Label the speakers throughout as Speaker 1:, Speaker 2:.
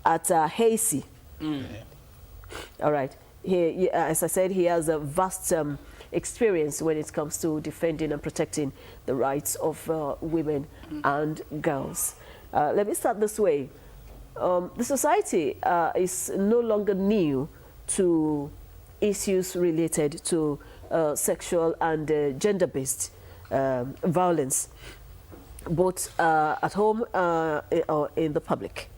Speaker 1: at Hazy. All right. As I said, he has a vast experience when it comes to defending and protecting the rights of women and girls. Let me start this way. The society is no longer new to issues related to sexual and gender-based violence, both at home or in the public.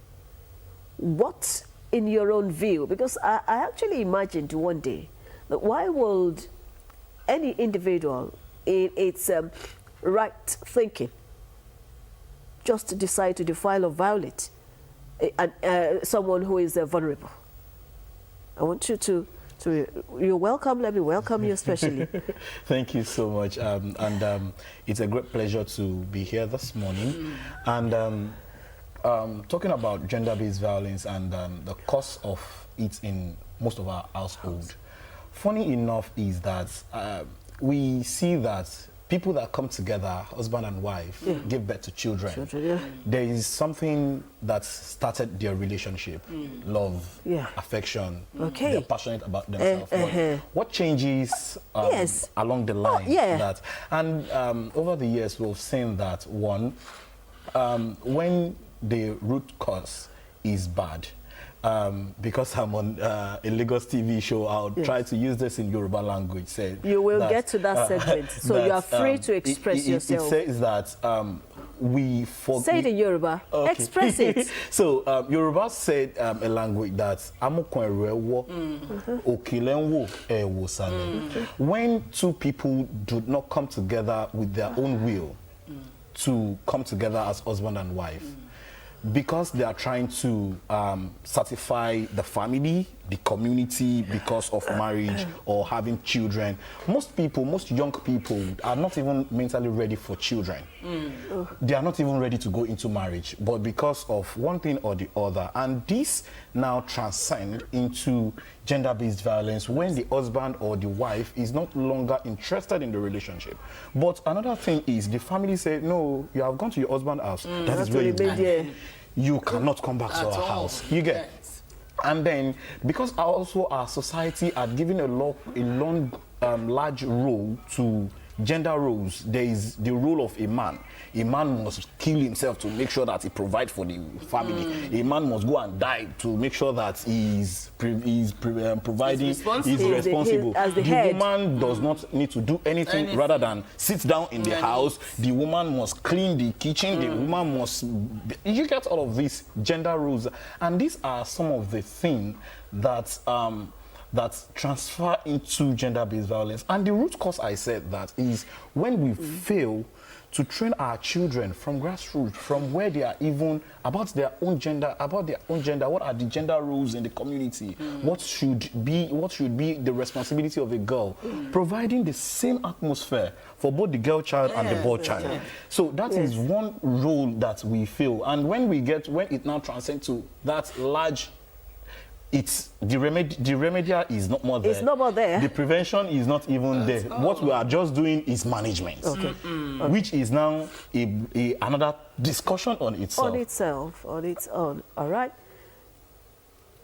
Speaker 1: What, in your own view, because I actually imagined one day that why would any individual in its right thinking just decide to defile or violate someone who is vulnerable? I want you to you're welcome. Let me welcome you especially.
Speaker 2: Thank you so much. It's a great pleasure to be here this morning. And talking about gender-based violence and the cause of it in most of our household. Funny enough is that we see that people that come together, husband and wife, give birth to children. There is something that started their relationship, love, affection. They're passionate about themselves. What changes along the line? That, and over the years, we've seen that one, when the root cause is bad, because I'm on a Lagos TV show, I'll try to use this in Yoruba language.
Speaker 1: You will get to that segment, so you are free to express yourself.
Speaker 2: It says that we forget.
Speaker 1: Say it in Yoruba. Okay. Express it.
Speaker 2: So Yoruba said a language that when two people do not come together with their own will to come together as husband and wife, because they are trying to satisfy the family, the community, because of marriage or having children. Most people, most young people are not even mentally ready for children. They are not even ready to go into marriage, but because of one thing or the other. And this now transcends into gender-based violence when the husband or the wife is not longer interested in the relationship. But another thing is the family said, no, you have gone to your husband's house. That is where you cannot come back to our house. You get? And then, because also our society are giving a large role to gender roles, there is the role of a man. A man must kill himself to make sure that he provides for the family. A man must go and die to make sure that he's providing, he's responsible. The woman does not need to do anything rather than sit down in the house. The woman must clean the kitchen. The woman must... You get all of these gender roles. And these are some of the things that... that transfer into gender-based violence. And the root cause, I said, that is when we fail to train our children from grassroots, from where they are even about their own gender, what are the gender roles in the community, what should be the responsibility of a girl, providing the same atmosphere for both the girl child and the boy child. So that is one role that we fail. And when it now transcends to that large, it's the remedial is not more there.
Speaker 1: It's not more there.
Speaker 2: The prevention is not even there. What we are just doing is management, which is now another discussion on itself.
Speaker 1: On its own. All right.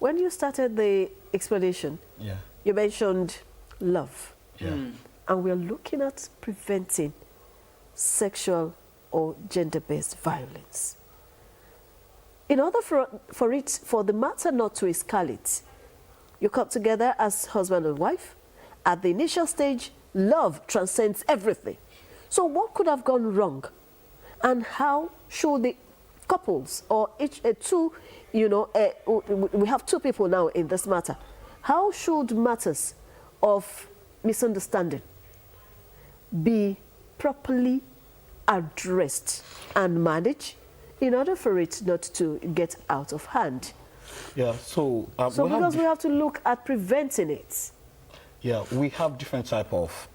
Speaker 1: When you started the explanation, you mentioned love, and we're looking at preventing sexual or gender-based violence. In order for the matter not to escalate, you come together as husband and wife. At the initial stage, love transcends everything. So what could have gone wrong? And how should the couples or we have two people now in this matter. How should matters of misunderstanding be properly addressed and managed in order for it not to get out of hand?
Speaker 2: So
Speaker 1: because we have to look at preventing it.
Speaker 2: We have different type of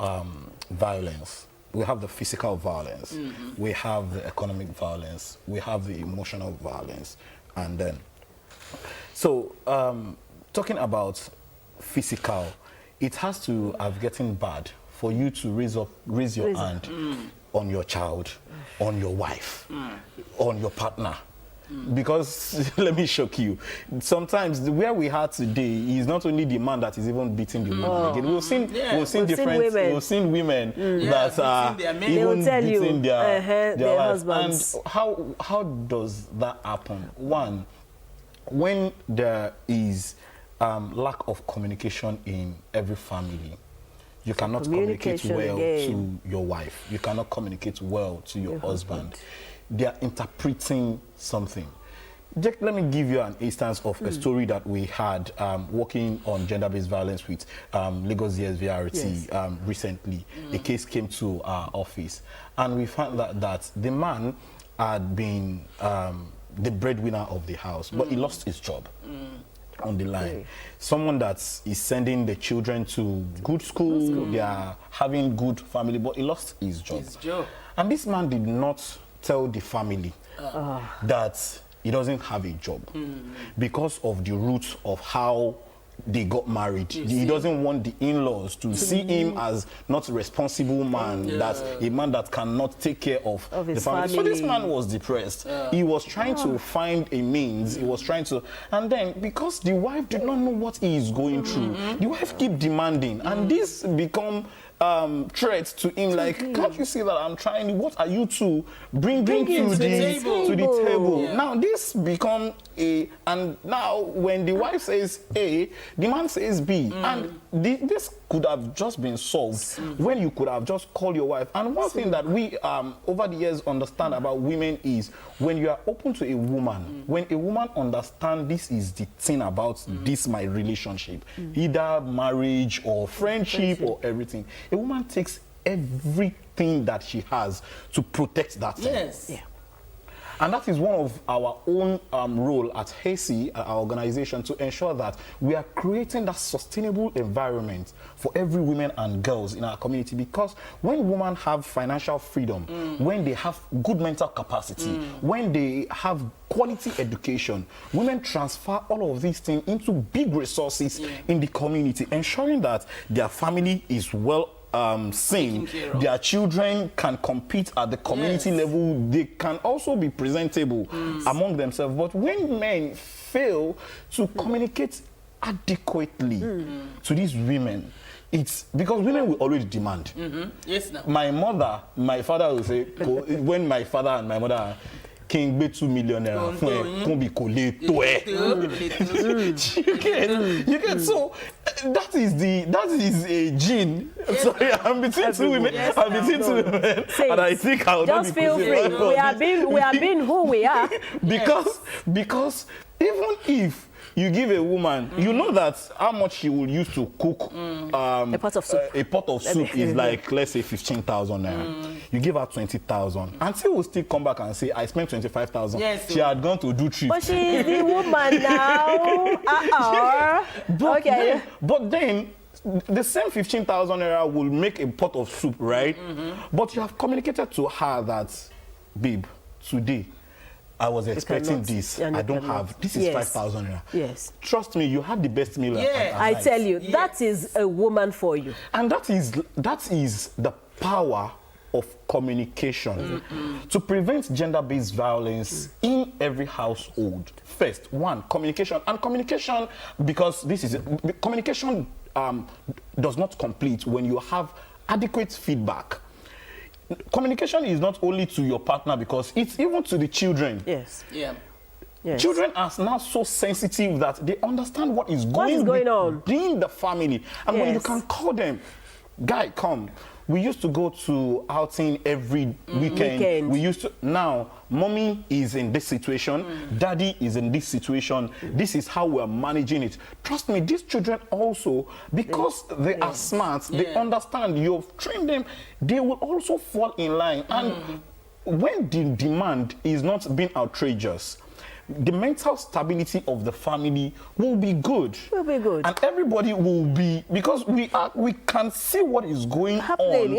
Speaker 2: violence. We have the physical violence, we have the economic violence, we have the emotional violence, and then talking about physical, it has to have gotten bad for you to raise your hand on your child, on your wife, on your partner. Because let me shock you. Sometimes where we are today is not only the man that is even beating the woman again. We've seen we've seen women that are even beating their husbands. And how does that happen? One, when there is lack of communication in every family, you cannot communicate well to your wife. You cannot communicate well to your husband. They are interpreting something. Just let me give you an instance of a story that we had working on gender-based violence with Lagos DSVRT recently. A case came to our office, and we found that the man had been the breadwinner of the house, but he lost his job. On the line. Okay. Someone that is sending the children to good school, they are having good family, but he lost his job. And this man did not tell the family that he doesn't have a job because of the roots of how they got married. He doesn't want the in-laws to see him as not a responsible man, that's a man that cannot take care of the family. So this man was depressed. He was trying to find a means. He was trying to, and then because the wife did not know what he is going through, the wife keep demanding, and this become threats to him, like, can't you see that I'm trying? What are you two bringing to the table? Now this become A, and now when the wife says A, the man says B, and this could have just been solved when you could have just called your wife. And one thing that we over the years understand about women is when you are open to a woman, when a woman understands this is the thing about this my relationship, either marriage or friendship or everything, a woman takes everything that she has to protect that thing.
Speaker 3: Yes. Yeah.
Speaker 2: And that is one of our own role at HACI, our organization, to ensure that we are creating that sustainable environment for every woman and girls in our community. Because when women have financial freedom, when they have good mental capacity, when they have quality education, women transfer all of these things into big resources in the community, ensuring that their family is well seen, their children can compete at the community level, they can also be presentable among themselves. But when men fail to communicate adequately to these women, it's because women will always demand.
Speaker 3: Yes, now.
Speaker 2: My father will say, when my father and my mother King be 2 million naira fún be you get so that is a gene. Sorry, I'm between two women. I'm between two women, and I think I'll
Speaker 1: just feel free. We are being who we are.
Speaker 2: Because even if you give a woman, you know that how much she will use to cook
Speaker 1: a pot of soup.
Speaker 2: A pot of soup is like, let's say, 15,000 naira. You give her 20,000, and she will still come back and say, I spent 25,000. Yes, she had gone to do trip.
Speaker 1: But she is the woman now.
Speaker 2: But then the same 15,000 naira will make a pot of soup, right? But you have communicated to her that, babe, today I was expecting this. I don't have. This is 5,000 naira.
Speaker 1: Yes.
Speaker 2: Trust me, you had the best meal.
Speaker 1: I tell you, that is a woman for you.
Speaker 2: And that is the power of communication to prevent gender-based violence in every household. First, one, communication. And communication, because communication does not complete when you have adequate feedback. Communication is not only to your partner, because it's even to the children.
Speaker 1: Yes.
Speaker 3: Yeah.
Speaker 1: Yes.
Speaker 2: Children are now so sensitive that they understand what is going on in the family. And when you can call them, guy, come. We used to go to outing every weekend. We used to. Now, mommy is in this situation. Daddy is in this situation. This is how we are managing it. Trust me, these children also, because they are smart, they understand. You've trained them. They will also fall in line. And when the demand is not being outrageous, the mental stability of the family will be good.
Speaker 1: Will be good.
Speaker 2: And everybody will be, because we can see what is going on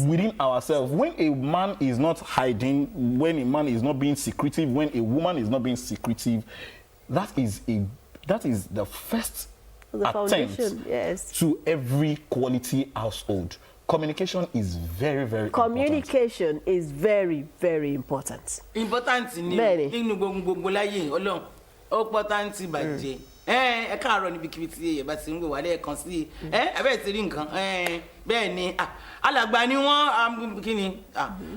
Speaker 2: within ourselves. When a man is not hiding, when a man is not being secretive, when a woman is not being secretive, that is the first attempt to every quality household. communication is very, very
Speaker 1: Communication is very, very important.
Speaker 3: Important ni nínú gbogbo láyé Ọlọ́run ó important bàjẹ́. Ẹ káàárọ̀ níbi kíbi tí ẹ bá ti ń gbé wá lẹ́ẹ̀kan sí ẹ̀bẹ̀ ti rí nǹkan bẹ́ẹ̀ ni alàgbà ni wọ́n kí ni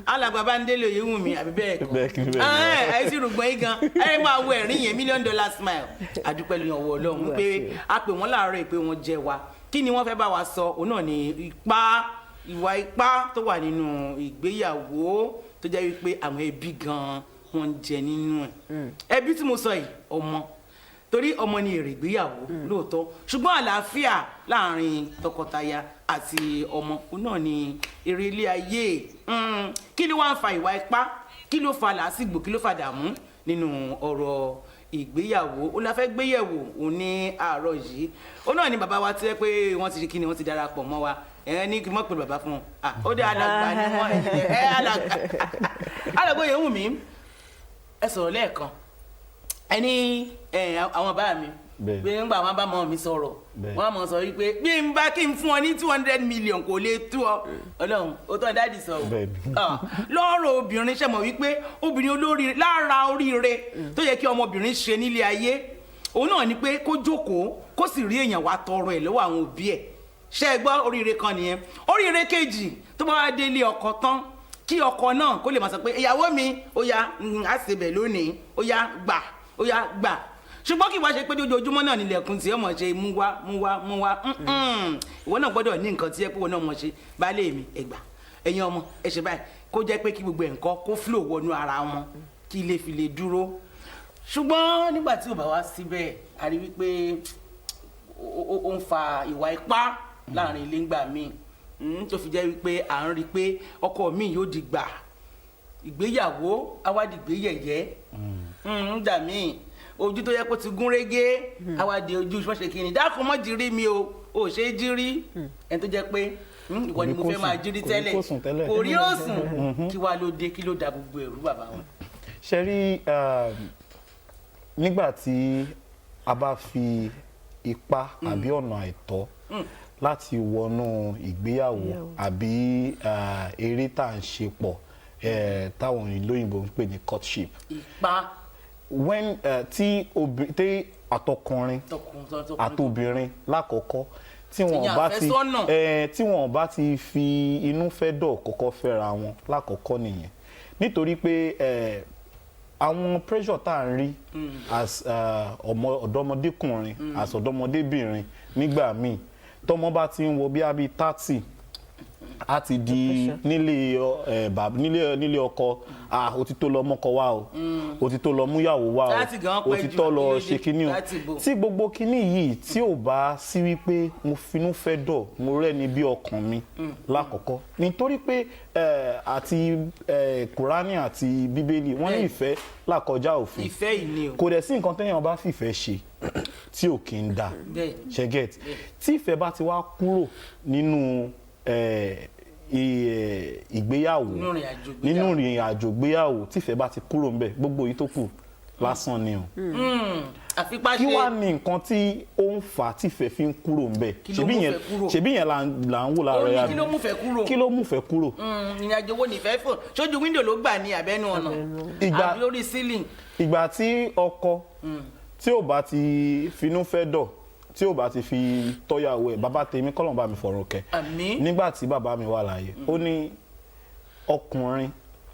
Speaker 3: alàgbà Bándélé Oyèwùnmí àbí bẹ́ẹ̀ kọ́ àìsí rògbòn yìí gan máa wo ẹ̀rín yẹn $1 million smile àdúpẹ́ lóyún ọwọ́ Ọlọ́run pé a pè wọ́n láàárọ̀ pé wọ́n jẹ́ wa kí ni wọ́n fẹ́ bá wa sọ òun náà ni ìwà ipá tó wà nínú ìgbéyàwó tó jẹ́ wípé àwọn ẹbí gan wọ́n ń jẹ nínú ẹ̀ ẹbí tí mo sọ yìí ọmọ torí ọmọ ni èrè ìgbéyàwó lóòótọ́ ṣùgbọ́n àlàáfíà láàrin tọkọtaya àti ọmọ náà ni èrè ilé ayé kí ló wá ń fa ìwà ipá kí ló fa làásìgbò kí ló fa dààmú nínú ọ̀rọ̀ ìgbéyàwó ó la fẹ́ gbéyẹ̀wò òun ní àárọ̀ yìí ó náà ni bàbá wa ti rẹ́ pé wọ́n ti rí kí ni wọ́n ti darapọ̀ mọ́ wa ní kí n mọ̀ pé bàbá fún wọn ó dé alàgbà ni wọ́n alàgbà Oyèwùnmí ẹ sọ̀rọ̀ lẹ́ẹ̀kan ẹni àwọn bá mi bí nígbà wọn bá mọ mi sọ̀rọ̀ wọn mọ sọ wípé bí n bá kí n fún ọ ní 200 million kò lè tó ọ Ọlọ́run ó tọ́ dáàdì sọ̀rọ̀ lọ́rọ̀ obìnrin ṣe mọ̀ wípé obìnrin olóríire lára oríire tó yẹ kí ọmọbìnrin ṣe nílé ayé òun náà ni pé kó jókòó kó sì rí èèyàn wá tọrọ ẹ̀ lọ́wọ́ àwọn òbí ẹ̀ ṣe é gbọ́ oríire kan nìyẹn oríire kejì tó bá wá délé ọkọ tán kí ọkọ náà kó lè máa sọ pé ìyàwó mi ó yá á ṣe bẹ̀ lónìí ó yá gbà ṣùgbọ́n kí wá ṣe pé ojoojúmọ́ náà nílẹ̀kùn tí ọmọ ṣe mú wá ìwọ náà gbọ́dọ̀ ní nǹkan tí ẹ pé ìwọ náà mọ̀ ṣe baálé mi ẹgbà ẹ̀yin ọmọ ẹ ṣe báyìí kó jẹ́ pé kí gbogbo nǹkan kó flow wọnú ara wọn kí ilé fi lè dúró ṣùgbọ́n nígbà tí ò bá wá síbẹ̀ a rí wípé ó ń fa ìwà ipá láàrin ilé ńgbà míì tó fi jẹ́ wípé à ń rí pé ọkọ mi yóò di gbà ìgbéyàwó awádìgbéyẹ̀yẹ́ ńgbà míì ojú tó yẹ kó ti gún régé awádìí ojú ṣọ́ṣe kí ni dákun mọ́ jírí mi o ò ṣe é jírí ẹni tó jẹ́ pé ìwọ ni mo fẹ́ máa jírí tẹ́lẹ̀ kò rí òsùn kí wàá ló dé kí ló da gbogbo ẹ̀rú bàbá wọn.
Speaker 2: ṣe rí nígbà tí a bá fi ipá àbí ọ̀nà àìtọ́ láti wọnú ìgbéyàwó àbí eré tá à ń ṣe pọ̀ táwọn ìlóyìnbó ń pè ní courtship.
Speaker 3: Ìpá.
Speaker 2: When tí àtọkùnrin àtobìnrin lákọ̀ọ́kọ́ tí wọ́n bá ti fi inú fẹ́ dọ̀ kọ́kọ́ fẹ́ra wọn lákọ̀ọ́kọ́ nìyẹn nítorí pé àwọn pressure tá à ń rí as ọ̀dọ́mọdékùnrin as ọ̀dọ́mọdébìnrin nígbà míì tọ́mọ bá ti ń wọ bí i 30 a ti di nílé ọkọ ó ti tó lọ mọ́kọ wá o ó ti tó lọ múyàwó wá o ó ti tó lọ ṣe kinní o tí gbogbo kinní yìí tí ò bá sí wípé mo finú fẹ́ dọ̀ mo rẹ́ni bí ọkàn mi lákọ̀ọ́kọ́ nítorí pé àti Kùránì àti Bíbélì wọ́n ní ìfẹ́ làkọjá òfin kò dẹ̀ sí nǹkan téèyàn bá fìfẹ́ ṣe tí ò kí ń dà ṣẹ́gẹ̀t tí ìfẹ́ bá ti wá kúrò nínú ìgbéyàwó nínú ìrìn àjò ìgbéyàwó tífẹ́ bá ti kúrò ńbẹ̀ gbogbo èyí tó kù lásán ni o. kí wàá ní nǹkan tí ó ń fà á tífẹ́ fi ń kúrò ńbẹ̀ ṣebí yẹn là ń wò lára ya
Speaker 3: kí ló mú fẹ́ kúrò. ìrìn àjò wo nìfẹ́ fò sójú wíńdò ló gbà ní àbẹ́nu ọ̀nà àbí lórí ceiling.
Speaker 2: ìgbà tí ọkọ tí ò bá ti finú fẹ́ dọ̀ tí ò bá ti fi tọ́yàwó ẹ̀ bàbá tèmi kọ́lọ̀ bá mi fọ̀rọ̀ kẹ́ nígbà tí bàbá mi wà láyé ó ní ọkùnrin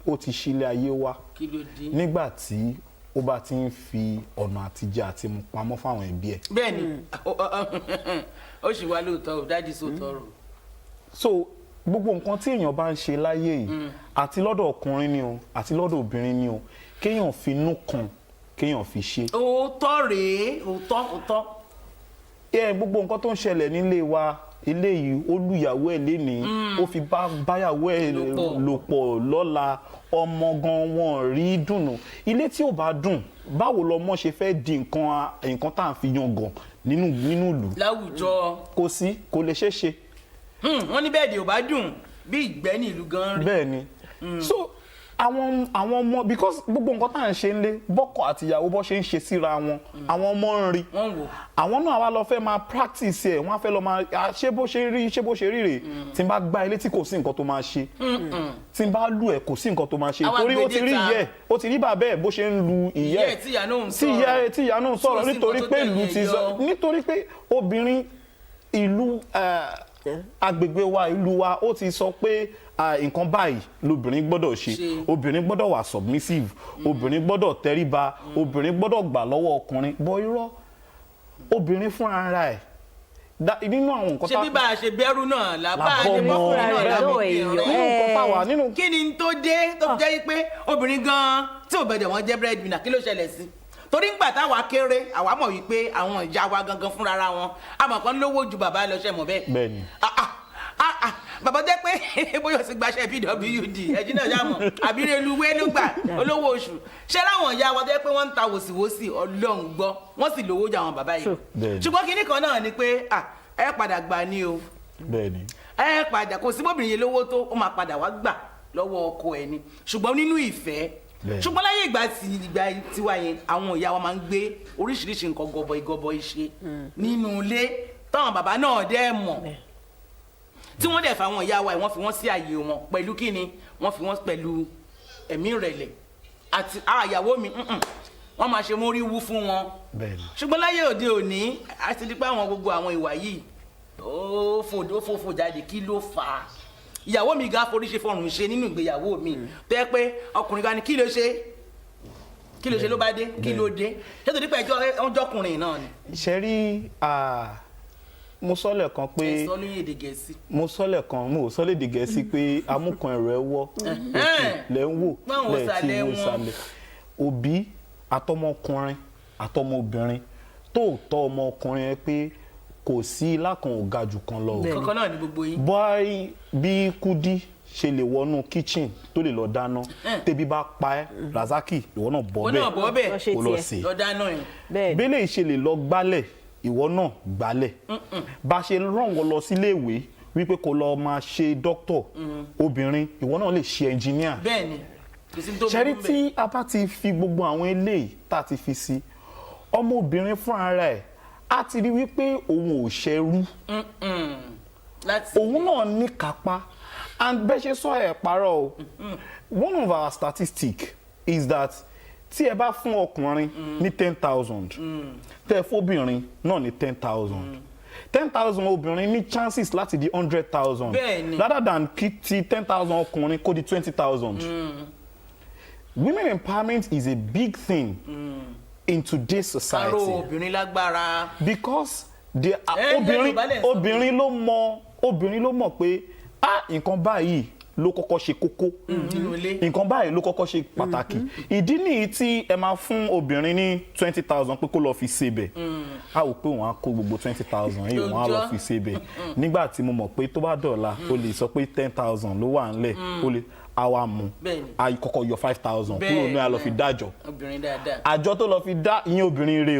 Speaker 2: ó ti ṣílé ayé wá nígbà tí ó bá ti ń fi ọ̀nà àtijẹ àti mu pamọ́ fáwọn ẹbí ẹ̀.
Speaker 3: bẹ́ẹ̀ni ó sì wá lóòótọ́ ò dájú sóòótọ́ rò.
Speaker 2: so gbogbo nǹkan tí èèyàn bá ń ṣe láyé yìí àti lọ́dọ̀ ọkùnrin ni o àti lọ́dọ̀ obìnrin ni o kéèyàn fi inú kan kéèyàn fi ṣe.
Speaker 3: òótọ́ rèé òótọ́.
Speaker 2: Gbogbo nǹkan tó ń ṣẹlẹ̀ nílé wa ilé yìí ó lùyàwó ẹ̀ lénìí ó fi báyàwó ẹ̀ lò pọ̀ lọ́la ọmọ gan wọn rí dùnú ilé tí ò bá dùn báwo lọmọ ṣe fẹ́ di nǹkan tá à ń fi yangàn nínú ìlú.
Speaker 3: láwùjọ.
Speaker 2: kò lè ṣeé ṣe.
Speaker 3: wọ́n ní bẹ́ẹ̀dì ò bá dùn bí ìgbẹ́ ní ìlú gan rí.
Speaker 2: bẹ́ẹ̀ ni so àwọn ọmọ because gbogbo nǹkan tá à ń ṣe nílé bọ́kọ àti ìyàwó bọ́ ṣe ń ṣe síra wọn àwọn ọmọ ń rí àwọn náà wá lọ fẹ́ máa practice ẹ̀ wọ́n á fẹ́ lọ máa ṣé bó ṣe rí rè tí n bá gbá ilé tí kò sí nǹkan tó máa ṣe tí n bá lù ẹ̀ kò sí nǹkan tó máa ṣe torí ó ti rí ìyẹ́ ó ti rí bàbá ẹ̀ bó ṣe ń lu ìyẹ́ tí ìyá náà ń sọ̀rọ̀ nítorí pé ìlú ti sọ nítorí pé obìnrin ìlú agbègbè wa ìlú wa ó ti sọ pé nǹkan báyìí lobìnrin gbọ́dọ̀ ṣe obìnrin gbọ́dọ̀ wà submissive obìnrin gbọ́dọ̀ tẹríba obìnrin gbọ́dọ̀ gbà lọ́wọ́ ọkùnrin bọ́ irọ́ obìnrin fún ara ẹ̀ nínú àwọn nǹkan
Speaker 3: ṣe bí bá a ṣe bẹ̀rù náà làbá a ṣe bọ́kùnrin náà lábẹ́
Speaker 2: nínú
Speaker 3: kí ni tó dé tó fi jẹ́ pé obìnrin gan-an tí ò bẹ̀rẹ̀ wọ́n jẹ́ breadwinner kí ló ṣẹlẹ̀ sí torí ńgbà táwa kéré àwa mọ̀ wípé àwọn ìyá wa gangan fúnra wọn àmọ́ kan lówó ju bàbá lọ ṣẹ́ mọ̀ bẹ́ẹ̀.
Speaker 2: bẹ́ẹ̀ni.
Speaker 3: bàbá jẹ́ pé bóyá o sì gbaṣẹ́ pwd ẹ̀jí náà yà mọ̀ àbírẹ́luwé ló gbà olówó oṣù ṣé láwọn ìyá wa jẹ́ pé wọ́n ń ta wòsíwòsí ọlọ́run gbọ́ wọ́n sì lówó ju àwọn bàbá yìí ṣùgbọ́n kinní kan náà ni pé ẹ padà gbà ní o
Speaker 2: bẹ́ẹ̀ni
Speaker 3: ẹ padà kò sí bóbìnrin yẹn lówó tó ó máa padà wá gbà lọ́wọ́ ọkọ ẹ̀ ni ṣùgbọ́n nínú ìfẹ́ ṣùgbọ́n láyé ìgbà tiwa yẹn àwọn ìyá wa máa ń gbé oríṣiríṣi nǹkan gọbọi ṣe nínú ilé táwọn bàbá náà dẹ́ mọ̀ tí wọ́n dẹ̀ fà àwọn ìyá wa wọ́n fi wọ́n sí àyè wọn pẹ̀lú kíni wọ́n fi wọ́n pẹ̀lú ẹ̀mí ìrẹ̀lẹ̀ àti àyàwó mi wọ́n máa ṣe mórí wú fún wọn ṣùgbọ́n láyé òde òní àti dípẹ́ àwọn gbogbo àwọn ìwà yìí ó fòfò jáde kí ló fà á ìyàwó mi ga forí ṣe fọrùn ṣe nínú ìgbéyàwó mi tó yẹ pé ọkùnrin ga ni kí ló ṣe ló bá dé kí ló dé ṣé tó dípẹ́ ọjọ́kùnrin náà ni.
Speaker 2: ṣe rí mo sọ lẹ́ẹ̀kan pé mo sọ lẹ́ẹ̀kan mo ò sọ lédè gẹ̀ẹ́sì pé amúkan ẹ̀rọ ẹ̀ wọ́ lẹ́ ń wò lẹ́ẹ̀ tí mo sàlẹ̀ òbí àtọmọkùnrin àtọmọbìnrin tó tọ́ ọmọkùnrin ẹ pé kò sí lákan ò ga jù kan lọ.
Speaker 3: kankan náà ni gbogbo yín.
Speaker 2: bọ́ọ̀ bí Kúdí ṣe lè wọnú kitchen tó lè lọ dáná tẹ́bí bá pa ẹ́ Razaki ìwọ náà bọ́ bẹ́ẹ̀ kó lọ sí i bẹ́lẹ̀ ṣe lè lọ gbálẹ̀ ìwọ náà gbálẹ̀ bá ṣe rán wọ́n lọ sílé ìwé wípé kó lọ máa ṣe dókítọ̀ obìnrin ìwọ náà lè ṣe ẹnjìníà.
Speaker 3: bẹ́ẹ̀ni
Speaker 2: ṣẹ́rí tí a bá ti fi gbogbo àwọn eléyìí tá a ti fi sí ọmọbìnrin fún ara ẹ̀ a ti rí wípé òun ò ṣẹrú òun náà ní kápá and bẹ́ẹ̀ ṣe sọ ẹ̀ parọ́ o one of our statistics is that tí ẹ bá fún ọkùnrin ní 10,000 tẹ́ fóbìnrin náà ní 10,000 10,000 obìnrin ní chances láti di 100,000 rather than kí ti 10,000 ọkùnrin kó di 20,000. Women empowerment is a big thing in today's society.
Speaker 3: Karo obìnrin lágbára.
Speaker 2: Because obìnrin ló mọ̀ pé nǹkan báyìí ló kọ́kọ́ ṣe kókó nǹkan báyìí ló kọ́kọ́ ṣe pàtàkì ìdí nìyí tí ẹ máa fún obìnrin ní 20,000 pé kó lọ fi ṣebẹ̀ a ò pé wọ́n á kó gbogbo 20,000 yìí wọ́n á lọ fi ṣebẹ̀ nígbà tí mo mọ̀ pé tó bá dọ̀la o lè sọ pé 10,000 ló wà ńlẹ̀ o lè àwa mú a kọ́kọ́ yọ 5,000 kúrò ní a lọ fi dájọ́ àjọ tó lọ fi dá ìyẹn obìnrin rẹ̀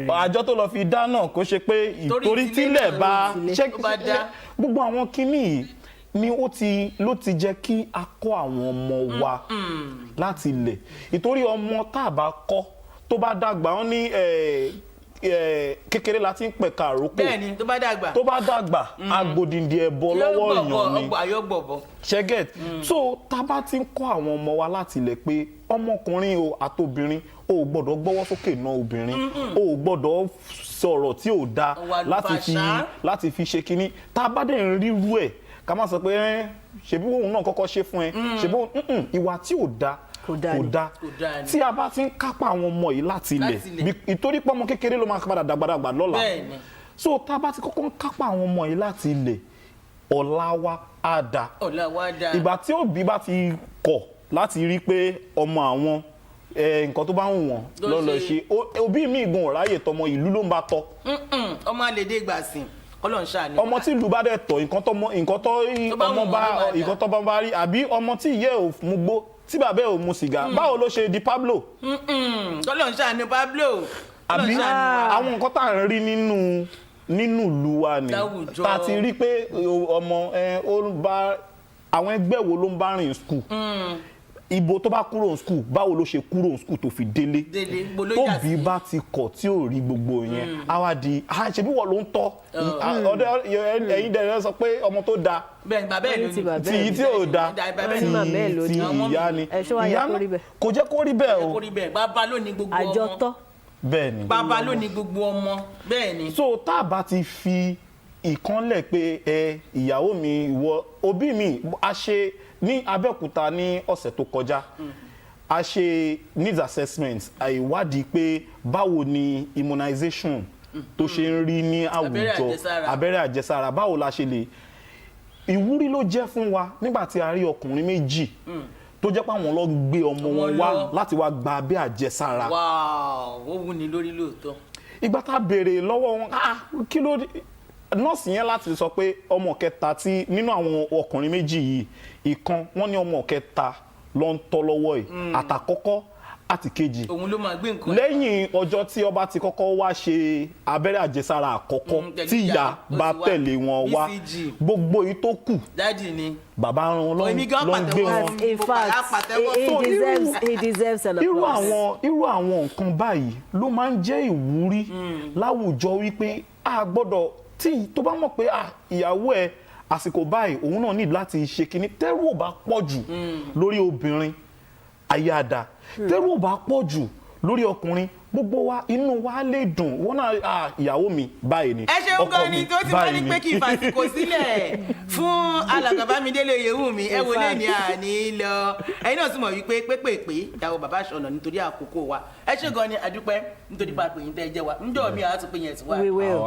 Speaker 2: o àjọ tó lọ fi dá náà kó ṣe pé ìtorí tílẹ̀ bá gbogbo àwọn kinní yìí ni ló ti jẹ́ kí a kọ́ àwọn ọmọ wa láti ilẹ̀ ìtorí ọmọ tá a bá kọ́ tó bá dàgbà wọ́n ní kékeré la ti ń pẹ̀ka àrókò
Speaker 3: bẹ́ẹ̀ni tó bá dàgbà
Speaker 2: agbòdìndì ẹ̀bọ lọ́wọ́ èèyàn ni ṣẹ́gẹ̀t so tá a bá ti ń kọ́ àwọn ọmọ wa láti ilẹ̀ pé ọmọkùnrin o àtobìnrin o ò gbọ́dọ̀ gbọ́wọ́ sókè ná obìnrin o ò gbọ́dọ̀ sọ̀rọ̀ tí ò dáa láti fi ṣe kínní tá a bá dẹ̀ ń rírú ẹ̀ ká má sọ pé ṣebí òun náà kọ́kọ́ ṣe fún ẹ ṣebí ìwà tí ò dáa kò dáa tí a bá ti ń kápá àwọn ọmọ yìí láti ilẹ̀ ìtorí pé ọmọ kékeré ló máa padà dàgbàdàgbà lọ́la so tá a bá ti kọ́kọ́ ń kápá àwọn ọmọ yìí láti ilẹ̀ ọ̀la wa á da ìgbà tí òbí bá ti kọ̀ láti rí pé ọmọ àwọn nǹkan tó bá ń wọ̀n lọ́lọ́ ṣe òbí mi gan ọ̀ráyè tọmọ ìlú ló ń bá tọ́.
Speaker 3: ọmọ àlèdè gbàsìn
Speaker 2: ọmọ tí ìlú bá dẹ̀ tọ̀ nǹkan tó bá rí àbí ọmọ tí ìyẹ́ ò mú gbó tí bàbá ẹ̀ ò mu sìgá báwo ló ṣe di Pablo.
Speaker 3: Ọlọ́run ṣàánú Pablo.
Speaker 2: àbí àwọn nǹkan tá à ń rí nínú ìlú wa ni tá a ti rí pé ọmọ àwọn ẹgbẹ́ wo ló ń bá rìn skul ibo tó bá kúrò ní school báwo ló ṣe kúrò ní school tó fi délé tóbi bá ti kọ̀ tí ò rí gbogbo yẹn á wá di ṣe bí wọ́n ló ń tọ́ ẹ̀yin dẹ̀rẹ̀ sọ pé ọmọ tó da tí tí ò da tí ìyá ni ìyá kò jẹ́ kó rí bẹ́ẹ̀ o
Speaker 3: bàbá ló ní gbogbo ọmọ
Speaker 1: àjọtọ́
Speaker 2: bẹ́ẹ̀ ni
Speaker 3: bàbá ló ní gbogbo ọmọ bẹ́ẹ̀ ni.
Speaker 2: so tá a bá ti fi ìkànlẹ̀ pé ìyàwó mi ìwọ òbí mi a ṣe ní Abẹ́òkúta ní ọ̀sẹ̀ tó kọjá a ṣe needs assessment àìwádìí pé báwo ni immunization tó ṣe ń rí ní àwùjọ abẹ́rẹ́ àjẹsára báwo la ṣe lè ìwúrí ló jẹ́ fún wa nígbà tí a rí ọkùnrin méjì tó jẹ́ pé àwọn lọ gbé ọmọ wọn wá láti wá gba abẹ́ àjẹsára.
Speaker 3: ó wú ni lórí lóòótọ́.
Speaker 2: ìgbà tá a béèrè lọ́wọ́ wọn kí ló nọ́ọ̀sì yẹn láti sọ pé ọmọ kẹta tí nínú àwọn ọkùnrin méjì yìí ìkan wọ́n ní ọmọ kẹta ló ń tọ́ lọ́wọ́ yìí àtàkọ́kọ́ àti kejì
Speaker 3: òun ló máa gbé nǹkan
Speaker 2: lẹ́yìn ọjọ́ tí ọba ti kọ́kọ́ wá ṣe abẹ́rẹ́ àjẹsára àkọ́kọ́ tí ìyá bá tẹ̀lé wọn wá gbogbo èyí tó kù bàbá wọn ló ń gbé wọn.
Speaker 1: in fact he deserves an applause.
Speaker 2: irú àwọn nǹkan báyìí ló máa ń jẹ́ ìwúrí láwùjọ wípé a gbọ́dọ̀ tí tó bá mọ̀ pé ìyàwó ẹ̀ àsìkò báyìí òun náà nílò láti ṣe kíní tẹ́rù ò bá pọ̀ jù lórí obìnrin ayé àdá tẹ́rù ò bá pọ̀ jù lórí ọkùnrin gbogbo wa inú wa lè dùn wọn náà ìyàwó mi báyìí ni
Speaker 3: ọkọ mi báyìí ni. ẹ ṣeun gan ni tó ti bá ní pé kí n fàsìkò sílẹ̀ fún alàgbà Bámidélé Oyèwùnmí ẹ wo lè ní àní lọ ẹ̀yin náà sì mọ̀ wípé pépèpé ìyàwó bàbá Ṣọ̀nà nítorí àkókò wa ẹ ṣe gan ni àdúpẹ́ nítorí bá pè yín tẹ́ ẹ jẹ́ wa ńjọ́ mi àá tún pè yẹn sí wa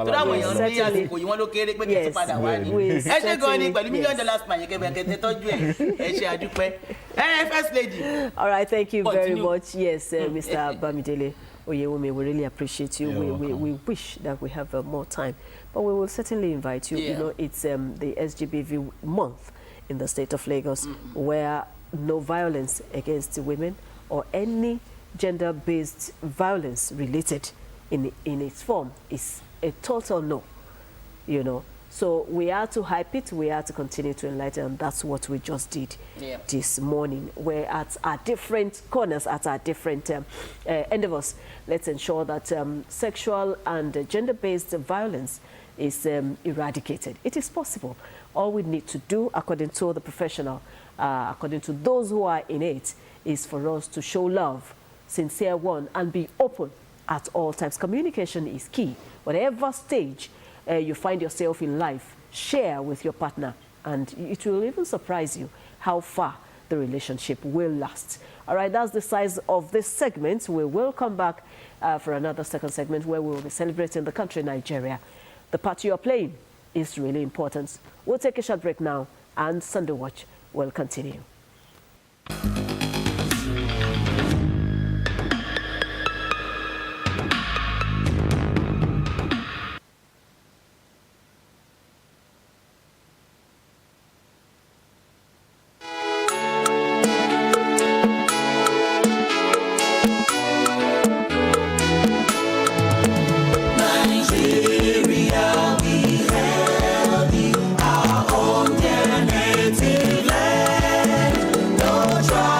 Speaker 3: tó dáwọn èèyàn ní àsìkò yìí wọ́n ló kéré pé kí n tún padà wá ní ẹ ṣe gan ni pẹ̀lú $1 million smile kẹ̀kẹ́ tọ́jú ẹ ṣe àdúpẹ́ first lady.
Speaker 1: All right, thank you very much. Yes, Mr. Bamidele Oyewumi, we really appreciate you. We wish that we have more time, but we will certainly invite you. You know, it's the SGBV month in the state of Lagos, where no violence against women or any gender-based violence related in its form is a total no, you know. So we are to hype it, we are to continue to enlighten, and that's what we just did this morning. We're at our different corners, at our different endeavors. Let's ensure that sexual and gender-based violence is eradicated. It is possible. All we need to do, according to the professional, according to those who are in it, is for us to show love, sincere one, and be open at all times. Communication is key. Whatever stage you find yourself in life, share with your partner, and it will even surprise you how far the relationship will last. All right, that's the size of this segment. We will come back for another second segment where we will be celebrating the country, Nigeria. The part you are playing is really important. We'll take a short break now, and Sunday Watch will continue.
Speaker 4: Try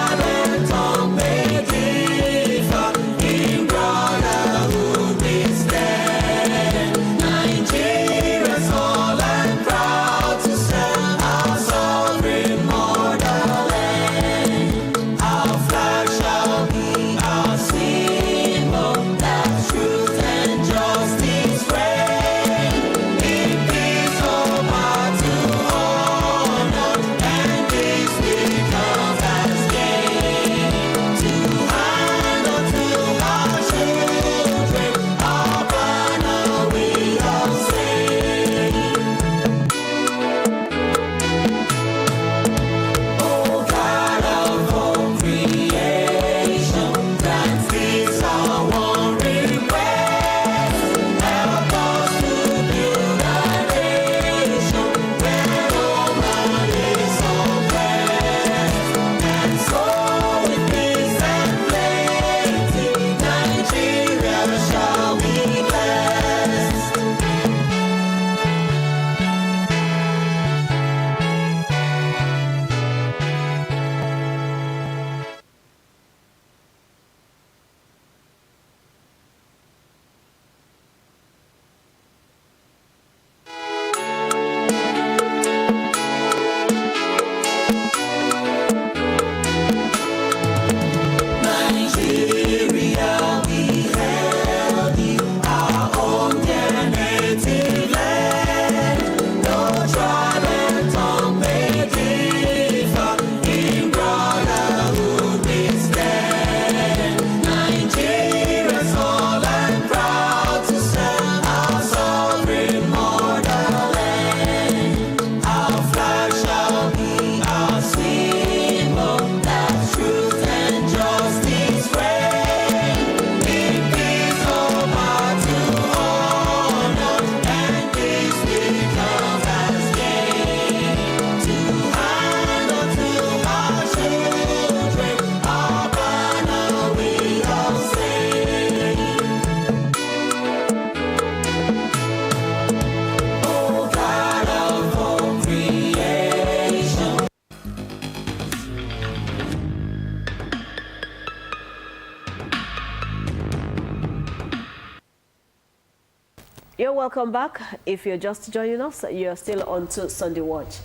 Speaker 1: You're welcome back. If you're just joining us, you're still on to Sunday Watch.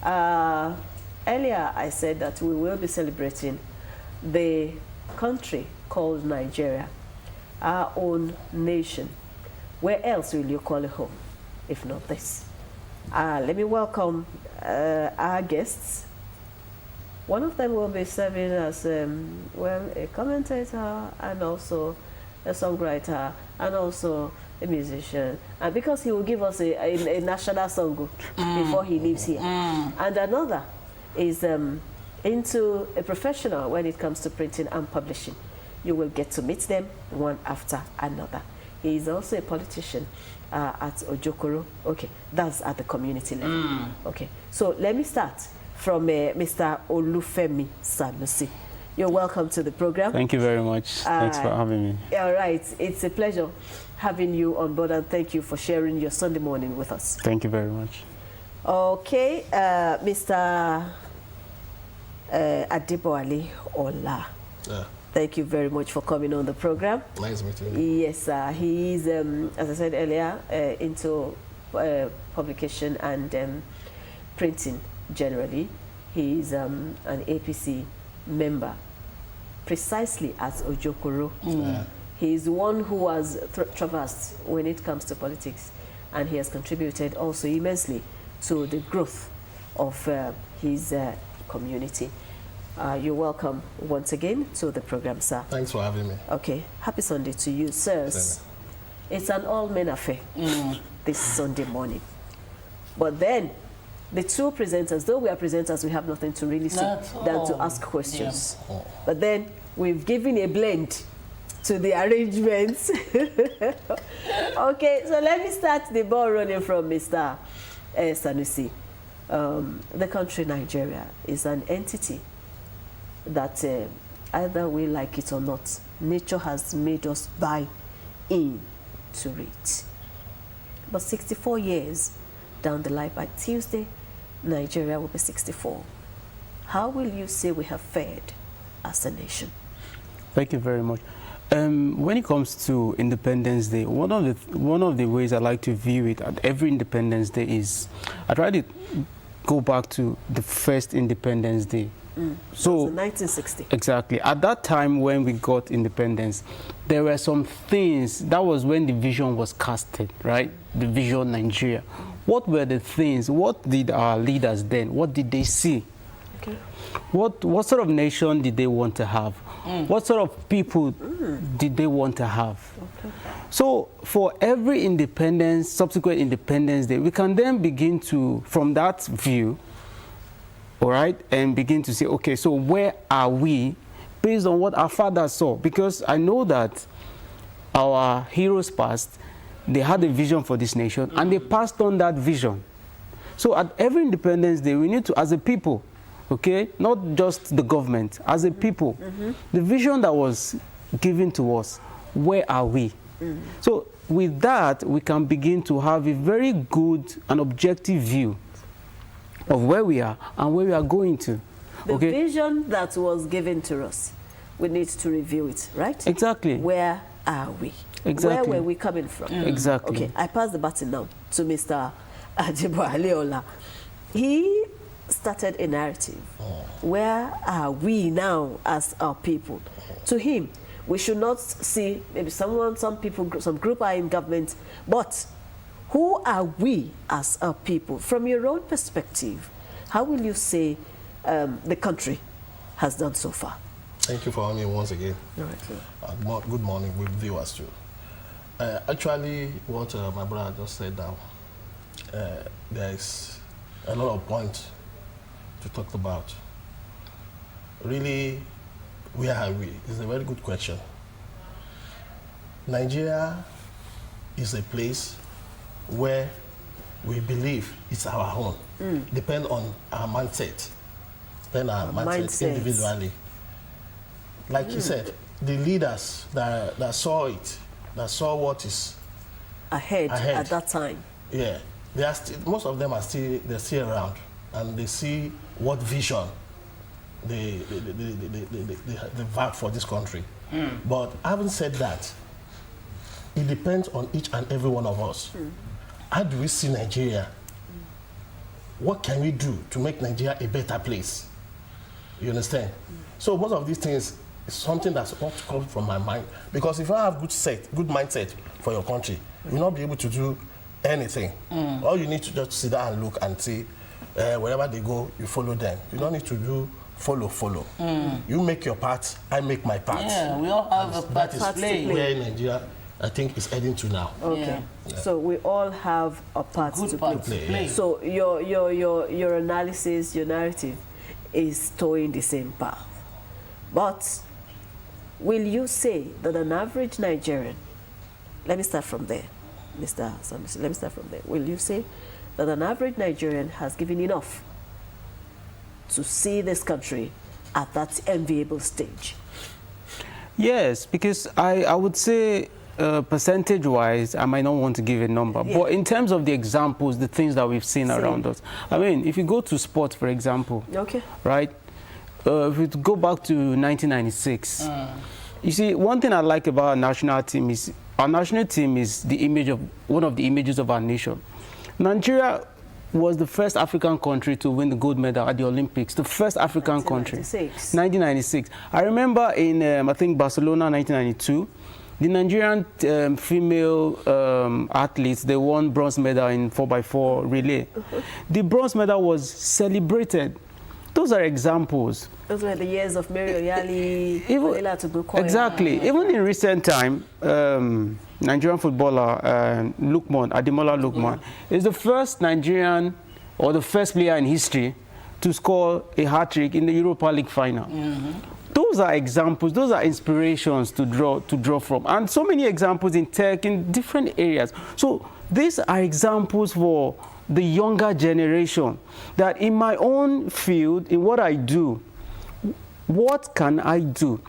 Speaker 1: Earlier, I said that we will be celebrating the country called Nigeria, our own nation. Where else will you call it home, if not this? Let me welcome our guests. One of them will be serving as, well, a commentator and also a songwriter and also a musician. And because he will give us a national song before he leaves here. And another is into a professional when it comes to printing and publishing. You will get to meet them one after another. He is also a politician at Ojokoro. Okay, that's at the community level. Okay, so let me start from Mr. Olufemi Sanusi. You're welcome to the program.
Speaker 4: Thank you very much. Thanks for having me.
Speaker 1: All right, it's a pleasure having you on board, and thank you for sharing your Sunday morning with us.
Speaker 4: Thank you very much.
Speaker 1: Okay, Mr. Adeboale Ola.
Speaker 5: Yeah.
Speaker 1: Thank you very much for coming on the program.
Speaker 5: Nice meeting you.
Speaker 1: Yes, he is, as I said earlier, into publication and printing generally. He is an APC member, precisely as Ojokoro. He is one who has traversed when it comes to politics, and he has contributed also immensely to the growth of his community. You're welcome once again to the program, sir.
Speaker 5: Thanks for having me.
Speaker 1: Okay, happy Sunday to you, sirs. It's an all-men affair this Sunday morning. But then, the two presenters, though we are presenters, we have nothing to really say than to ask questions.
Speaker 5: Yeah.
Speaker 1: But then, we've given a blend to the arrangements. Okay, so let me start the ball running from Mr. Sanusi. The country Nigeria is an entity that either we like it or not, nature has made us buy into it. But 64 years down the line, by Tuesday, Nigeria will be 64. How will you say we have fared as a nation?
Speaker 4: Thank you very much. When it comes to Independence Day, one of the ways I like to view it at every Independence Day is I try to go back to the first Independence Day. So
Speaker 1: 1960.
Speaker 4: Exactly. At that time when we got independence, there were some things, that was when the vision was casted, right? The vision Nigeria. What were the things? What did our leaders then, what did they see?
Speaker 1: Okay.
Speaker 4: What sort of nation did they want to have? What sort of people did they want to have?
Speaker 1: Okay.
Speaker 4: So for every independence, subsequent Independence Day, we can then begin to, from that view, all right, and begin to say, okay, so where are we based on what our fathers saw? Because I know that our heroes past, they had a vision for this nation and they passed on that vision. So at every Independence Day, we need to, as a people, okay, not just the government, as a people, the vision that was given to us, where are we? So with that, we can begin to have a very good and objective view of where we are and where we are going to.
Speaker 1: The vision that was given to us, we need to review it, right?
Speaker 4: Exactly.
Speaker 1: Where are we?
Speaker 4: Exactly.
Speaker 1: Where were we coming from?
Speaker 4: Exactly.
Speaker 1: Okay, I pass the baton now to Mr. Adeboale Ola. He started a narrative. Where are we now as our people? To him, we should not see maybe some people, some group are in government, but who are we as a people? From your own perspective, how will you say the country has done so far?
Speaker 5: Thank you for having me once again.
Speaker 1: All right,
Speaker 5: Good morning, with viewers too. Actually, what my brother just said now, there is a lot of points to talk about. Really, where are we? It's a very good question. Nigeria is a place where we believe it's our own. Depend on our mindset. Depend on our mindset individually. Like you said, the leaders that saw it, that saw what is
Speaker 1: ahead at that time.
Speaker 5: Yeah, they are still, most of them are still, they're still around, and they see what vision they have for this country. But having said that, it depends on each and every one of us. How do we see Nigeria? What can we do to make Nigeria a better place? You understand? So most of these things is something that's not come from my mind. Because if you have good mindset for your country, you'll not be able to do anything. All you need to just sit down and look and see wherever they go, you follow them. You don't need to do follow. You make your part, I make my part.
Speaker 3: Yeah, we all have a part to play.
Speaker 5: Where Nigeria, I think, is heading to now.
Speaker 1: Okay. Yeah. So we all have a part to play.
Speaker 3: Yeah.
Speaker 1: So your analysis, your narrative is towing the same path. But will you say that an average Nigerian, let me start from there, Mr. Sanusi, let me start from there. Will you say that an average Nigerian has given enough to see this country at that enviable stage?
Speaker 4: Yes, because I would say percentage-wise, I might not want to give a number, but in terms of the examples, the things that we've seen around us. I mean, if you go to sports, for example, right? If we go back to 1996, you see, one thing I like about our national team is the image of one of the images of our nation. Nigeria was the first African country to win the gold medal at the Olympics, the first African country. 1996. I remember in, I think, Barcelona, 1992, the Nigerian female athletes, they won bronze medal in 4x4 relay. The bronze medal was celebrated. Those are examples.
Speaker 1: Those were the years of Mary Oyali,
Speaker 4: exactly. Even in recent time, Nigerian footballer Ademola Lookman is the first Nigerian or the first player in history to score a hat-trick in the Europa League final. Those are examples, those are inspirations to draw from. And so many examples in tech, in different areas. So these are examples for the younger generation, that in my own field, in what I do, what can I do?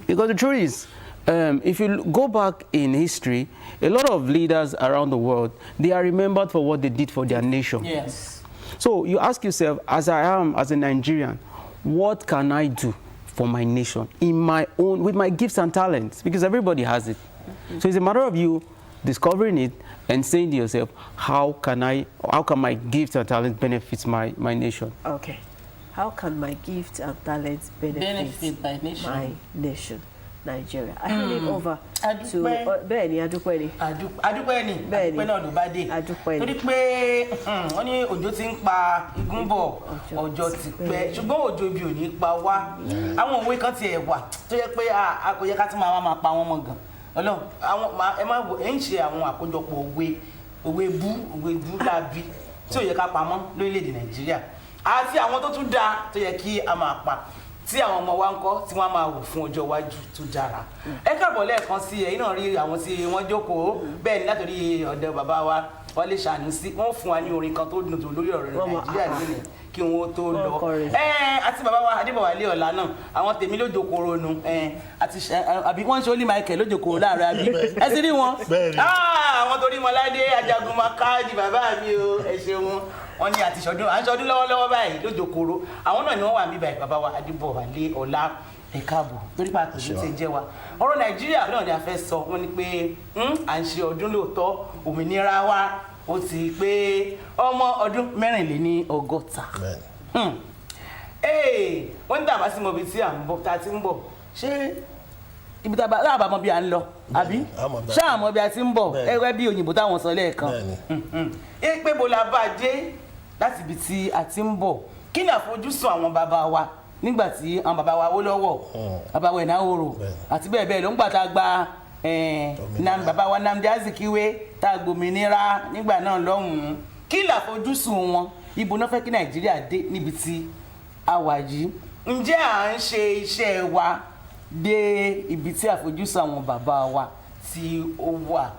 Speaker 4: Because the truth is, if you go back in history, a lot of leaders around the world, they are remembered for what they did for their nation.
Speaker 3: Yes. So
Speaker 4: you ask yourself, as I am, as a Nigerian, what can I do for my nation in my own, with my gifts and talents? Because everybody has it. So it's a matter of you discovering it and saying to yourself, how can my gifts and talents benefit my nation?
Speaker 1: Okay. How can my gifts and talents benefit my nation, Nigeria? I hand it over to Bẹ́ẹ̀ni Adúpẹ́
Speaker 3: náà ló bá dé. Torí pé wọ́n ní òjò ti ń pa igun bọ̀, òjò ti pẹ́, ṣùgbọ́n òjò ibi ò ní pa wá. Àwọn òwe kan ti ẹ̀ wà tó yẹ pé a kò yẹ ká tún máa pa wọ́n mọ́ gan. Ọlọ́run, ẹ ń ṣe àwọn àkójọpọ̀ òwe bú lábí tí ò yẹ ká pamọ́ lórílẹ̀-èdè Nàìjíríà. Àti àwọn tó tún dáa tó yẹ kí a máa pa tí àwọn ọmọ wa ń kọ́ tí wọ́n máa wò fún ọjọ́ iwájú tó dára. Ẹ káàbọ̀ lẹ́ẹ̀kan sí ẹ̀yin náà rí àwọn tí wọ́n jókòó bẹ́ẹ̀ ni látòrí ọ̀dọ̀ bàbá wa Wálé Sanusi, wọ́n fún wa ní orin kan tó dùn tó lórí ọ̀rọ̀ Nàìjíríà lónìí kí wọ́n tó lọ. Àti bàbá wa Adébọ̀wálé Ọlá náà, àwọn tèmi lójókòó nu àbí wọ́n ń ṣe Olí Michael lójókòó láàárọ̀ àbí ẹ sì rí wọn. Àwọn torí Mọ́ládé Ajagunmakáàdì bàbá mi o, ẹ ṣeun. Wọ́n ní àti ṣọdún lọ́wọ́lọ́wọ́ báyìí lójókòó. Àwọn náà ni wọ́n wà níbí báyìí, bàbá wa Adébọ̀wálé Ọlá, ẹ káàbọ̀ torí pa àtúntò tí ń jẹ́ wa. Ọ̀rọ̀ Nàìjíríà náà ni a fẹ́ sọ. Wọ́n ní pé à ń ṣe ọdún lóòótọ́, òmìnira wa ó ti pé ọmọ ọdún 64. Wọ́n ní tàbá sí mọ̀ bí tí à ń bọ̀, tá a ti ń bọ̀, ṣé ibi tá a bá mọ̀ bí à ń lọ àbí ṣáà mọ̀ bí a ti ń bọ̀ ẹgbẹ́ bí òyìnbó táwọn sọ lẹ́ẹ̀kan. Pé bó la bá dé láti ibi tí a ti ń bọ̀, kí ni àfojúsùn àwọn bàbá wa nígbà tí àwọn bàbá wa Awólọ́wọ̀, bàbá wa Ìnáwóró àti bẹ́ẹ̀ bẹ́ẹ̀ ló ń gbà tá a gba bàbá wa Nnamdi Azikiwe tá a gbòmìnira nígbà náà lọ́hùn-ún. Kí ni àfojúsùn wọn? Ibo náà fẹ́ kí Nàìjíríà dé níbi tí a wà yìí? Ǹjẹ́ à ń ṣe iṣẹ́ wa dé ibi tí àfojúsùn àwọn bàbá wa tí ó wà?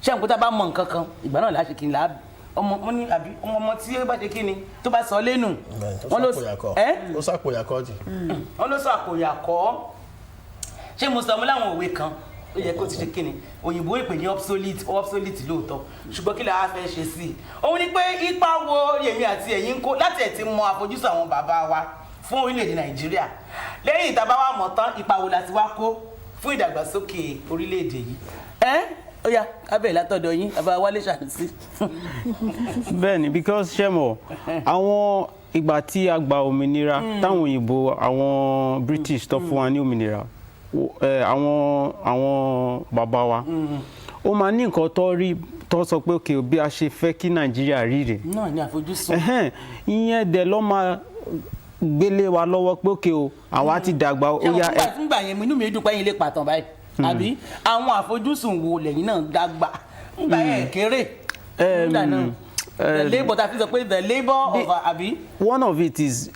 Speaker 3: Ṣé nǹkan tá a bá mọ nǹkan kan ìgbà náà láṣẹ kí n là ọmọ tí ó bá ṣe kí ni tó bá sọ lẹ́nu
Speaker 5: wọ́n ló sàpòyàkọ́ jì.
Speaker 3: Wọ́n ló sàpòyàkọ́. Ṣé mo sọ mú láwọn òwe kan ó yẹ kó ti ṣe kí ni òyìnbó ìpè ní obsolete lóòótọ́, ṣùgbọ́n kí la wá fẹ́ ṣe sí i? Òun ni pé ipa wo èmi àti ẹ̀yin ń kó láti ẹ̀ ti mọ àfojúsùn àwọn bàbá wa fún orílẹ̀-èdè Nàìjíríà. Lẹ́yìn ìta bá wà mọ̀ tán, ipa wo la ti wá kó fún ìdàgbàsókè orílẹ̀-èdè yìí? ó yá abẹ́ látọ̀dọ̀ yín bàbá Wálé Ṣànúsí.
Speaker 4: Bẹ́ẹ̀ni, because ṣẹ́mọ̀ àwọn ìgbà tí a gba òmìnira táwọn òyìnbó àwọn British tó fún wa ní òmìnira àwọn bàbá wa ó máa ní nǹkan tó rí tó sọ pé òkè bí a ṣe fẹ́ kí Nàìjíríà rí rè
Speaker 3: náà ní àfojúsùn.
Speaker 4: ìyẹn dẹ̀ ló máa gbélé wa lọ́wọ́ pé òkè o àwa ti dàgbà ó yá
Speaker 3: ẹ. fúngbà yẹn inú mi dùn pé yín lè pàtàn báyìí àbí àwọn àfojúsùn wo lẹ́yìn náà dàgbà nígbà yẹn kéré nígbà náà the labour ta fi sọ pé the labour of àbí.
Speaker 4: one of it is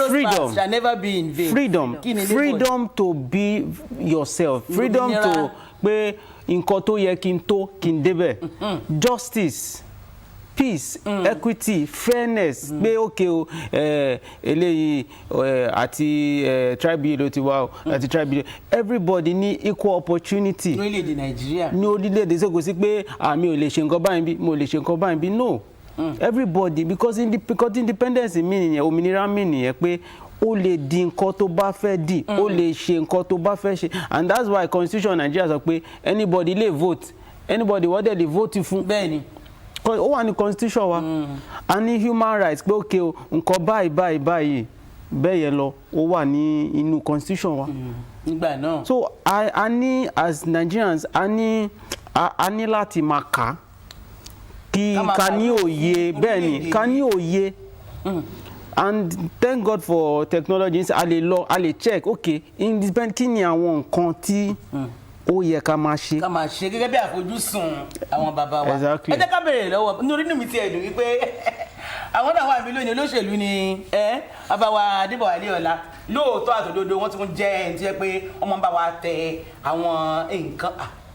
Speaker 3: freedom shall never be in vain.
Speaker 4: freedom to be yourself, freedom to pé nǹkan tó yẹ kí n tó kí n débẹ̀, justice, peace, equity, fairness, pé òkè o eléyìí àti tribe ló ti wá o àti tribe everybody ní equal opportunity
Speaker 3: ní orílẹ̀-èdè Nàìjíríà,
Speaker 4: ní orílẹ̀-èdè ṣe kò sí pé mi ò lè ṣe nǹkan báyìí bí mo lè ṣe nǹkan báyìí bí no everybody because independence mi nìyẹn, òmìnira mi nìyẹn pé ó lè di nǹkan tó bá fẹ́ di ó lè ṣe nǹkan tó bá fẹ́ ṣe and that's why constitution Nigeria sọ pé anybody lè vote anybody wọ́n dẹ̀ lè vote fún.
Speaker 3: bẹ́ẹ̀ni
Speaker 4: ó wà ní constitution wa a ní human rights pé òkè o nǹkan báyìí bẹ́ẹ̀ yẹn lọ ó wà ní inú constitution wa.
Speaker 3: nígbà náà.
Speaker 4: so a ní as Nigerians a ní láti máa kà á kí ká ní òye bẹ́ẹ̀ ni ká ní òye and thank God for technology a lè check okay independent kí ni àwọn nǹkan tí ó yẹ ká máa ṣe.
Speaker 3: ká máa ṣe gẹ́gẹ́ bí àfojúsùn àwọn bàbá wa.
Speaker 4: Exactly.
Speaker 3: ẹ jẹ́ ká bẹ̀rẹ̀ lọ́wọ́ nítorí inú mi ti ẹ̀dùn wípé àwọn náà wà mí lónìí olóṣèlú ni bàbá wa Adébọ̀wálé Ọlá lóòótọ́ àtòdodo wọ́n tún jẹ́ ẹni tí yẹ pé ọmọ bá wa tẹ àwọn nǹkan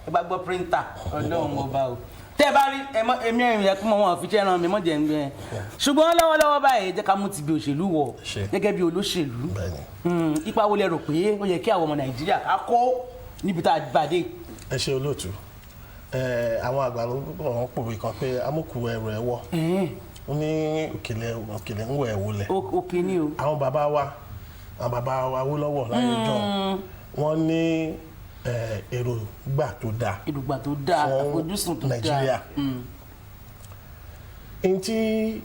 Speaker 3: ẹ bá gbọ́ píríntà Ọlọ́run ọba o tẹ́ bá rí èmi ẹ̀rìn yẹn kí wọ́n fi ṣẹ́ ran mi mọ́ jẹ́ ń gbẹ́ ṣùgbọ́n lọ́wọ́lọ́wọ́ báyìí jẹ́ ká mú ti bí òṣèlú wọ̀ gẹ́gẹ́ bí olóṣèlú ipa wo lẹ rò pé ó yẹ kí àwọn ọmọ Nàìjíríà ká kó níbi tá a bàdé.
Speaker 5: ẹ ṣe olóòtú àwọn àgbà ló wọn pòwe kan pé amókù ẹrù ẹ wọ ó ní òkèlè ń wọ ẹ wọlẹ̀.
Speaker 3: òkè ni o.
Speaker 5: àwọn bàbá wa Awólọ́wọ̀ láyé jọ wọ́n ní èròǹgbà tó dáa
Speaker 3: àfojúsùn tó dáa
Speaker 5: Nàìjíríà. èyí tí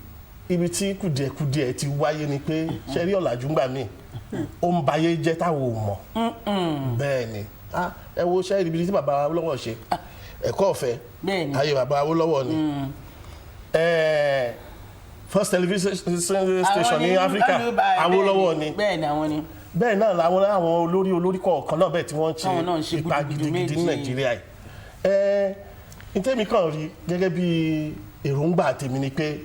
Speaker 5: ibi tí kùdìẹ̀kùdìẹ̀ ti wáyé ni pé ṣẹ́rí ọ̀làjú ńgbà míì ó ń bayé jẹ́ táwọn ò mọ̀ bẹ́ẹ̀ ni ẹ wo ṣẹ́ ibi tí bàbá Awólọ́wọ̀ ṣe ẹ̀kọ́ ọ̀fẹ́ ayé bàbá Awólọ́wọ̀ ni first television station ní Africa Awólọ́wọ̀ ni bẹ́ẹ̀ náà làwọn olórí kọ̀ọ̀kan náà bẹ́ẹ̀ tí wọ́n ṣe ipa gidigidi ní Nàìjíríà yìí ntẹ́mi kàn rí gẹ́gẹ́ bí èròǹgbà tèmi ni pé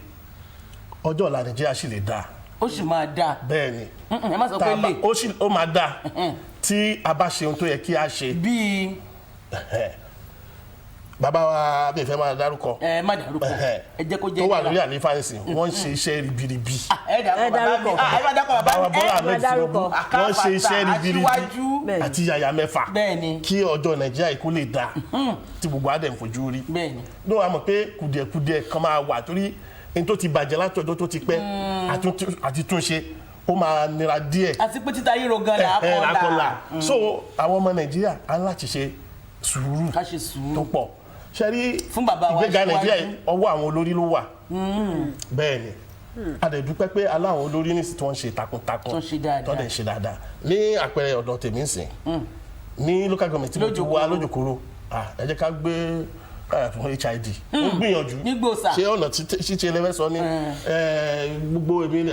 Speaker 5: ọjọ́ ọ̀la Nàìjíríà sì lè dáa.
Speaker 3: ó sì máa dáa.
Speaker 5: bẹ́ẹ̀ ni
Speaker 3: ẹ má sọ pé lè.
Speaker 5: ó máa dáa tí a bá ṣe ohun tó yẹ kí a ṣe.
Speaker 3: bíi.
Speaker 5: bàbá wa bí ìfẹ́ máa dárúkọ.
Speaker 3: má dárúkọ ẹ jẹ́ kó jẹ́
Speaker 5: tó wà lórí àlefa ẹ̀sìn wọ́n ń ṣe iṣẹ́ ribiribi.
Speaker 3: ẹ dárúkọ
Speaker 5: bàbá Bọ́lá Ahmed Tinubu wọ́n ṣe iṣẹ́ ribiribi àti yàyà mẹ́fà kí ọjọ́ Nàìjíríà kó lè dáa tí gbogbo adẹ̀ ń fojú rí. ló wà mọ̀ pé kùdìẹ̀kùdìẹ̀ kan máa wà torí ní tó ti bàjẹ́ látọjọ́ tó ti pẹ́ àti túnṣe ó máa nira díẹ̀.
Speaker 3: àti pé títa yìí rogan là á kọ́la.
Speaker 5: so àwọn ọmọ Nàìjíríà á láti ṣe sùúrù tó pọ̀ ṣe rí ìgbéga Nàìjíríà ọwọ́ àwọn olórí ló wà bẹ́ẹ̀ ni a dẹ̀ dúpẹ́ pé aláwọn olórí ní sí tí wọ́n ṣe takuntakun tó dẹ̀ ṣe dáadáa ní àpẹẹrẹ ọ̀dọ̀ tèmi ń sìn ní local government tí mo ti wá lójòkòrò ẹ jẹ́ ká gbé fún HID ó gbìyànjú ṣé ọ̀nà ṣíṣe lẹ́fẹ́ sọ ní gbogbo èmi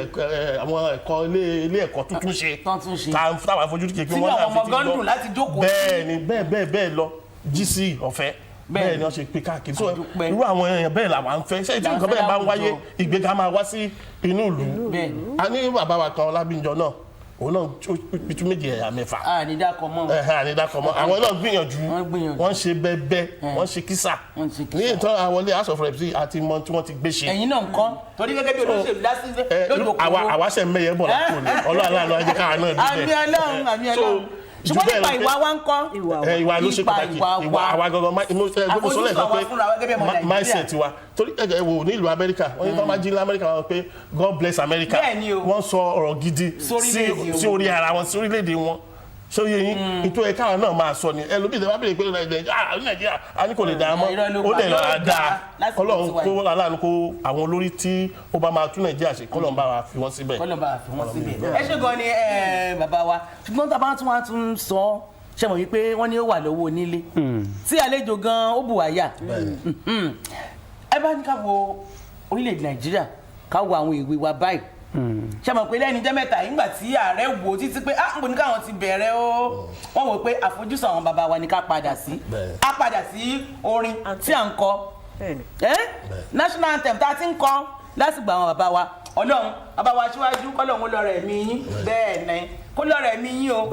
Speaker 5: àwọn ẹ̀kọ́ ilé ẹ̀kọ́ tuntun ṣe táwọn afojúdí kékeré wọn náà fi ti lọ bẹ́ẹ̀ ni bẹ́ẹ̀ lọ GC ọ̀fẹ́ bẹ́ẹ̀ ni wọ́n ṣe pé káàkiri so irú àwọn èèyàn bẹ́ẹ̀ làwọn ń fẹ́ ṣé tí nǹkan bẹ́ẹ̀ bá ń wáyé ìgbéga máa wá sí inú ìlú a ní bàbá wa kan Ọlábíńjọ náà òun náà pitú méjì ẹ̀yà mẹ́fà.
Speaker 3: ànídàkọ̀ mọ́.
Speaker 5: àwọn náà gbìyànjú wọ́n ṣe bẹ́ẹ̀ wọ́n ṣe kísà ní ìtàn àwọn ilé House of Reps àti mọ tí wọ́n ti gbé ṣe.
Speaker 3: ẹ̀yin náà ń kọ́ torí gẹ́gẹ́ bí olóṣèlú dásílẹ̀ lójú òkúrò.
Speaker 5: àwa ṣe mẹ́yẹ bọ̀ lápò ní ọlọ́run ajẹ́ káwa náà
Speaker 3: dúpẹ́. àmì Ọlọ́run ṣùgbọ́n nípa ìwà wa ń kọ́.
Speaker 5: ìwà ló ṣe pàtàkì ìwà àwa gangan mo sọ lẹ́ẹ̀kan pé mindset wa torí ẹ̀jẹ̀ wo ní ìlú Amẹ́ríkà wọ́n ní tó máa jí ní Amẹ́ríkà wọn pé God bless America wọ́n sọ ọ̀rọ̀ gidi sí orí ara wọn sí orílẹ̀-èdè wọn so yẹn nítorí káwọn náà máa sọ ni ẹlòmíì tẹ́wọ́ bẹ̀rẹ̀ pé nàìjíríà a ní kò lè dáa mọ́ ó dẹ̀ lọ́ọ́ dáa kọ́lọ́n kó aláàánú kó àwọn olórí tí ó bá máa tún nàìjíríà ṣe kọ́lọ́n bá wa fi wọ́n síbẹ̀.
Speaker 3: kọ́lọ́n bá wa fi wọ́n síbẹ̀. ẹ ṣe gan ni bàbá wa ṣùgbọ́n tá a bá tún sọ ṣe mọ̀ wípé wọ́n ní ó wà lọ́wọ́ onílé tí àlejò gan ó bù wáyà ẹ bá ní ká wo orílẹ̀-èdè nàìjíríà ká wo àwọn ìwé wa báyìí ṣe mọ̀ pé lẹ́ni jẹ́ mẹ́ta yìí ńgbà tí ààrẹ wò títí pé ah nbọ ní káwọn ti bẹ̀rẹ̀ o wọ́n wò pé àfojúsùn àwọn bàbá wa ni ká padà sí á padà sí orin tí à ń kọ national anthem tá a ti ń kọ lásìgbà àwọn bàbá wa ọlọ́run bàbá wa síwájú kọ́lọ́run ó lọ́rọ̀ ẹ̀mí yín bẹ́ẹ̀ ni kó lọ́rọ̀ ẹ̀mí yín o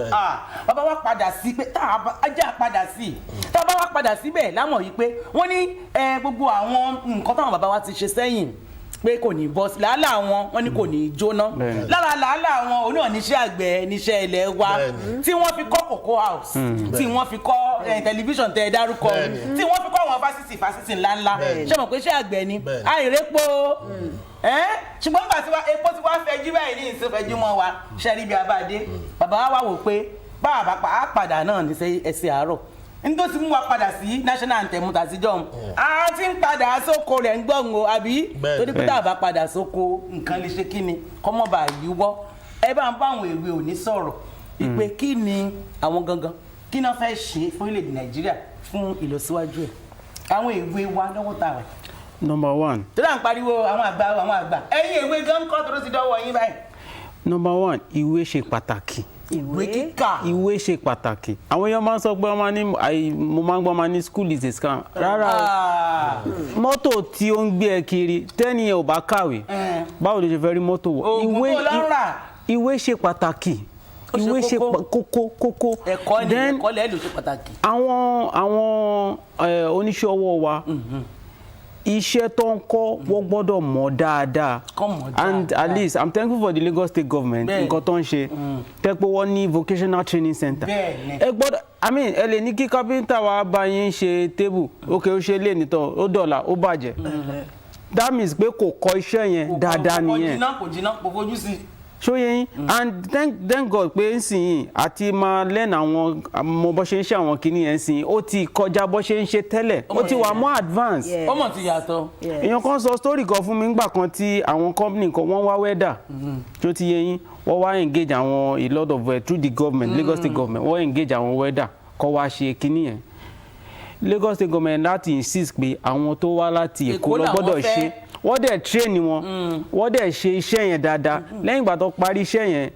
Speaker 3: bàbá wa padà sí pé tá a jẹ́ àpadà sí tá a bá wa padà síbẹ̀ lámọ̀ yìí pé wọ́n ní gbogbo àwọn nǹkan táwọn bàbá wa ti ṣe sẹ́yìn pé kò ní bọ́ sí làálàá wọn ní kò ní jóná lára làálàá wọn òun náà níṣẹ́ àgbẹ̀ níṣẹ́ ilẹ̀ wa tí wọ́n fi kọ́ cocoa house tí wọ́n fi kọ́ tẹlifíṣàn tẹ dárúkọ tí wọ́n fi kọ́ àwọn fásitì ńláńlá ṣé mọ̀ pé iṣẹ́ àgbẹ̀ ni àìrèpo ṣùgbọ́n nígbà tí epo ti wá fẹjú báyìí ní ìsìnfẹjú mọ́ wa ṣẹ́rí bí abáde bàbá wa wò pé báwa bá padà náà ní ẹsẹ̀ àárọ̀ nítorí tí mú wa padà sí national anthem tàtijọ́ a ti ń padà sóko rẹ̀ ń gbọ́n o àbí torí pé tá a bá padà sóko nǹkan lè ṣe kí ni kọ́mọ́ bá yíwọ́ ẹ bá ń bá àwọn èwe òní sọ̀rọ̀ ìpè kí ni àwọn gangan kí náà fẹ́ ṣe fún orílẹ̀-èdè nàìjíríà fún ìlọsíwájú ẹ̀ àwọn èwe wa lọ́wọ́ tá a wà.
Speaker 4: Number one.
Speaker 3: tó dà ń pariwo àwọn àgbà ẹ̀yin èwe gan kọ́ tó ti dọ́wọ́ yín báyìí.
Speaker 4: Number one, ìwé ṣe pàtàkì.
Speaker 3: Ìwé kíkà.
Speaker 4: Ìwé ṣe pàtàkì. Àwọn èèyàn máa ń sọ pé mo máa ń gbọ́ máa ní school is a scam. Rárá mọ́tò tí ó ń gbé ẹ kiri tẹ́ni ẹ ò bá kàwé báwo ló ṣe fẹ́ rí mọ́tò wọ̀. Ìwé ṣe pàtàkì. Ìwé ṣe kókó.
Speaker 3: ẹ̀kọ́ lẹ́ẹ̀ ló ṣe pàtàkì.
Speaker 4: Àwọn oníṣẹ́ ọwọ́ wa iṣẹ́ tó ń kọ́ wọ́n gbọ́dọ̀ mọ̀ dáadáa and at least I'm thankful for the Lagos State government nǹkan tó ń ṣe tẹ́pẹ́ wọ́n ní vocational training center ẹ gbọ́dọ̀ ẹ lè ní kí kápẹ́ńtà wa bá yín ṣe tébù ókè ó ṣe lé nìtọ́ ó dọ̀là ó bàjẹ́ that means pé kò kọ́ iṣẹ́ yẹn dáadáa nìyẹn
Speaker 3: kò jìnnà kò fojú sí
Speaker 4: ṣóyè yín and thank God pé ń sìn yín àti máa lẹ́nu àwọn ọmọ bó ṣe ń ṣe àwọn kìíní yẹn sìn ó ti kọjá bó ṣe ń ṣe tẹ́lẹ̀ ó ti wà more advance.
Speaker 3: ọmọ ti yàtọ̀.
Speaker 4: èèyàn kan sọ story kan fún mi nígbà kan tí àwọn company kan wọ́n wá wẹ́dà tó ti yé yín wọ́n wá engage àwọn a lot of through the government Lagos State government wọ́n engage àwọn wẹ́dà kọ́ wá ṣe kìíní yẹn Lagos State government láti insist pé àwọn tó wá láti Èkó lọ gbọ́dọ̀ ṣe wọ́n dẹ̀ train wọn wọ́n dẹ̀ ṣe iṣẹ́ yẹn dáadáa lẹ́yìn ìgbà tó parí iṣẹ́ yẹn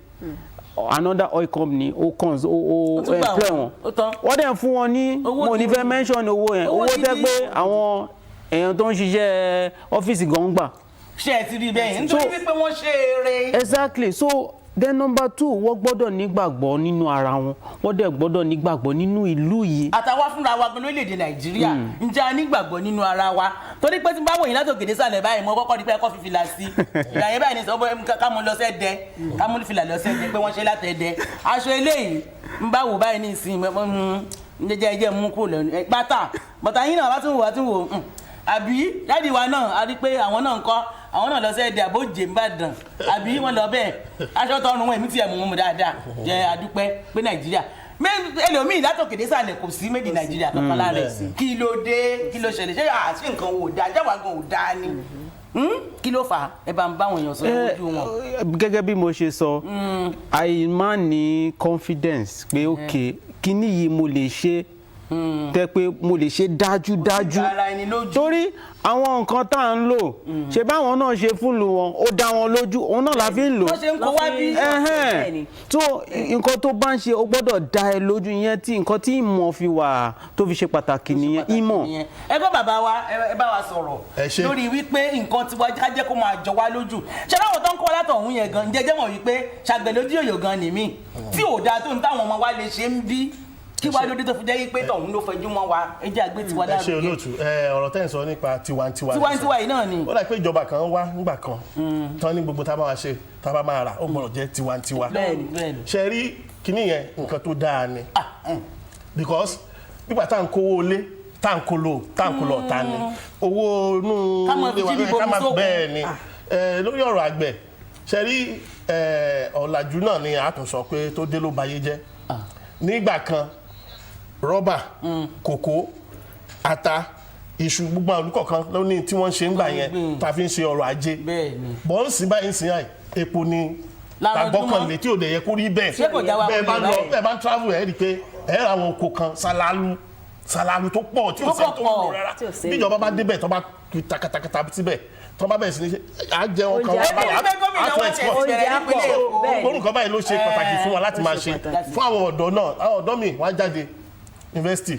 Speaker 4: another oil company ó employ wọn wọ́n dẹ̀ fún wọn ní mo ní fẹ́ mention owó yẹn owó tẹ́ pé àwọn èèyàn tó ń ṣiṣẹ́ ọ́fíìsì gan gbà.
Speaker 3: ṣé ẹ ti rí bẹ́ẹ̀ yẹn nítorí wípé wọ́n ṣe eré.
Speaker 4: Exactly so then number two wọ́n gbọ́dọ̀ nígbàgbọ́ nínú ara wọn wọ́n dẹ̀ gbọ́dọ̀ nígbàgbọ́ nínú ìlú yìí.
Speaker 3: àtàwa fúnra wa gan lórílẹ̀‐èdè nàìjíríà ǹjẹ́ a nígbàgbọ́ nínú ara wa torí pé tí n bá wòyìn látòkè dé sàlẹ̀ báyìí mo kọ́kọ́ rí pé ẹ̀kọ́ fífi là sí ìgbà yẹn báyìí ní sọ ká mo lọ sẹ́dẹ̀ ká mo fìlà lọ sẹ́dẹ̀ pé wọ́n ṣe látẹ̀dẹ̀ aṣọ eléyìí ń bá wò báyìí ní ìsìn jẹ́jẹ́ mú kúrò lẹ́nu pátá bọ̀tà yín náà wá tún wò àbí dáàdi wa náà a rí pé àwọn náà ń kọ́ àwọn náà lọ sẹ́ẹ̀dẹ̀ àbójè ń bàdàn àbí wọ́n lọ bẹ́ẹ̀ aṣọ tọrùn wọn èmi tiẹ̀ mú mu dáadáa jẹ́ adúpẹ́ pé nàìjíríà ẹlòmíì látòkè dé sàlẹ̀ kò sí méjì nàìjíríà kankan lára ẹ̀ kí ló dé kí ló ṣẹlẹ̀ ṣé àṣì nǹkan ò dáa jáwá gan ò dáa ni kí ló fà á ẹ bá ń bá àwọn èèyàn sọ lójú wọn.
Speaker 4: gẹ́gẹ́ bí mo ṣe sọ àìmá ní confidence pé ok kíní yìí mo lè ṣe tẹ́ pé mo lè ṣe dájúdájú torí àwọn nǹkan tá à ń lò ṣe báwọn náà ṣe fúnlù wọn ó dá wọn lójú òun náà la fi ń lò
Speaker 3: wọ́n ṣe ń kó wá bí.
Speaker 4: tó nǹkan tó bá ń ṣe ó gbọ́dọ̀ dá ẹ lójú yẹn tí nǹkan tí ìmọ̀ fi wà tó fi ṣe pàtàkì nìyẹn ìmọ̀.
Speaker 3: ẹ gbọ́ bàbá wa ẹ bá wa sọ̀rọ̀ lórí wípé nǹkan tiwa ká jẹ́ kó máa jọ wá lójú ṣé láwọn tó ń kọ́ wa látọ̀ ọ̀hún yẹn gan jẹ́jẹ́ mọ̀ wípé ṣàgbẹ̀lódì òyò gan nìmí tí ò dáa tó ń táwọn ọmọ wa lè ṣe ń bí kí wàá lóde tó fi jẹ́ pé tọ̀hún ló fẹjú mọ́ wa ẹ jẹ́ àgbẹ̀ tiwa lárugẹ.
Speaker 5: ẹ ṣe olóòtú ọ̀rọ̀ tẹ́ ń sọ nípa tiwantiwa.
Speaker 3: tiwantiwa yìí náà ni.
Speaker 5: ó dà pé ìjọba kan wá nígbà kan tán ní gbogbo tá a bá wa ṣe tá a bá máa rà ó gbọ́dọ̀ jẹ́ tiwantiwa.
Speaker 3: bẹ́ẹ̀ni.
Speaker 5: ṣe rí kinní yẹn nǹkan tó dáa ni because nígbà tá à ń kówó lé tá à ń kó lọ ta ni owó inú bẹ́ẹ̀ ni lórí ọ̀rọ̀ àgbẹ̀ ṣe rí ọ̀làjú náà ni a tún sọ pé tó dé ló bayé jẹ́ nígbà kan rọ́bà kòkó ata iṣu gbogbo àwọn olùkọ̀ọ̀kan ló ní tí wọ́n ṣe ń gbà yẹn tá a fi ń ṣe ọrọ̀ ajé bọ́ ń sìn báyìí ń sìn àì epo ni tàgbọ́kànlé tí ò dẹ̀ yẹ kó rí bẹ́ẹ̀ bẹ́ẹ̀ bá ń travel ẹ̀ rí i pé ẹ̀ ra àwọn oko kan ṣàlàlù tó pọ̀ tí ò sẹ́ tó ń lò rárá bí ìjọba bá débẹ̀ tó bá fi takatakata síbẹ̀ tó bá bẹ̀rẹ̀ sí ní ṣe àjẹun kan wọ́n bá àtọ̀ export orúkọ báyìí ló ṣe pàtàkì fún wa láti máa ṣe fún àwọn ọ̀dọ́ náà àwọn ọ̀dọ́ mi wọ́n á jáde university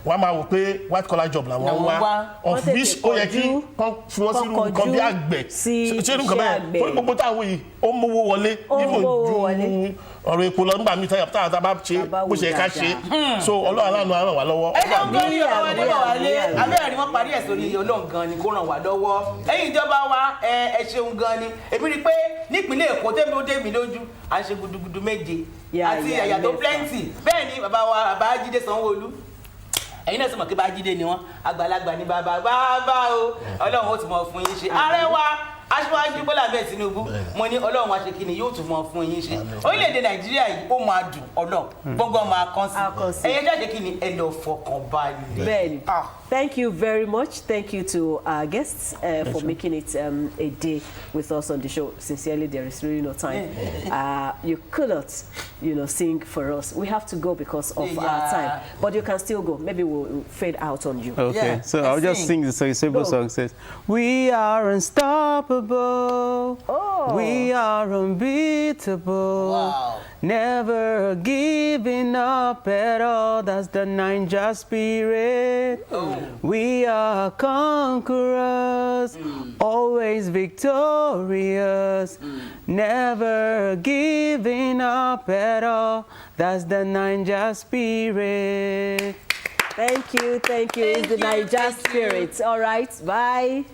Speaker 5: wọ́n máa wò pé white collar job làwọn wá of which ó yẹ kí wọ́n fi wọ́n sínú nǹkan bí àgbẹ̀ ṣé irú nǹkan bẹ́ẹ̀ fún gbogbo táwọn yìí ó ń mówó wọlé níbo ju ọ̀rọ̀ epo lọ nígbà míì táyà tá a bá ṣe bó ṣe ká ṣe so ọlọ́run aláàánú á ràn wá lọ́wọ́.
Speaker 3: ẹ jẹun gan ni ọ̀rọ̀ ẹni wà wálé abẹ́rẹ́ ni wọ́n parí ẹ̀ sórí ọlọ́run gan ni kó ràn wá lọ́wọ́ ẹ̀yin ìjọba wa ẹ ṣeun gan ni èmi rí i pé nípínlẹ̀ Èkó tẹ́mi ó dé mi lójú à ń ṣe gudugudu méje àti ẹ̀yà tó plenty bẹ́ẹ̀ ni bàbá wa bàbá Jídé Sanwó-Olú ẹ̀yin náà sì mọ̀ pé bá Jídé ni wọ́n àgbàlagbà ní bàbá o ọlọ́run ó ti mọ̀ fún yín ṣe ààrẹ wa Aṣíwájú Bọ́lá Ahmed Tinubu mo ní ọlọ́run wa ṣe kí ni yóò tún mọ̀ fún yín ṣe orílẹ̀-èdè Nàìjíríà yìí ó máa dùn ọlọ́run gbogbo máa kàn sí ẹ̀yẹ jáde kí ni ẹ lọ fọkàn balẹ̀.
Speaker 1: Bẹ́ẹ̀ni. Thank you very much. Thank you to our guests for making it a day with us on the show. Sincerely, there is really no time. You could not, sing for us. We have to go because of our time. But you can still go. Maybe we'll fade out on you.
Speaker 4: Okay, so I'll just sing the simple song. Says, we are unstoppable. Oh. We are unbeatable. Wow. Never giving up at all. That's the Ninja spirit. Oh. We are conquerors, always victorious, never giving up at all. That's the Ninja spirit.
Speaker 1: Thank you. It's the Ninja spirit. All right, bye.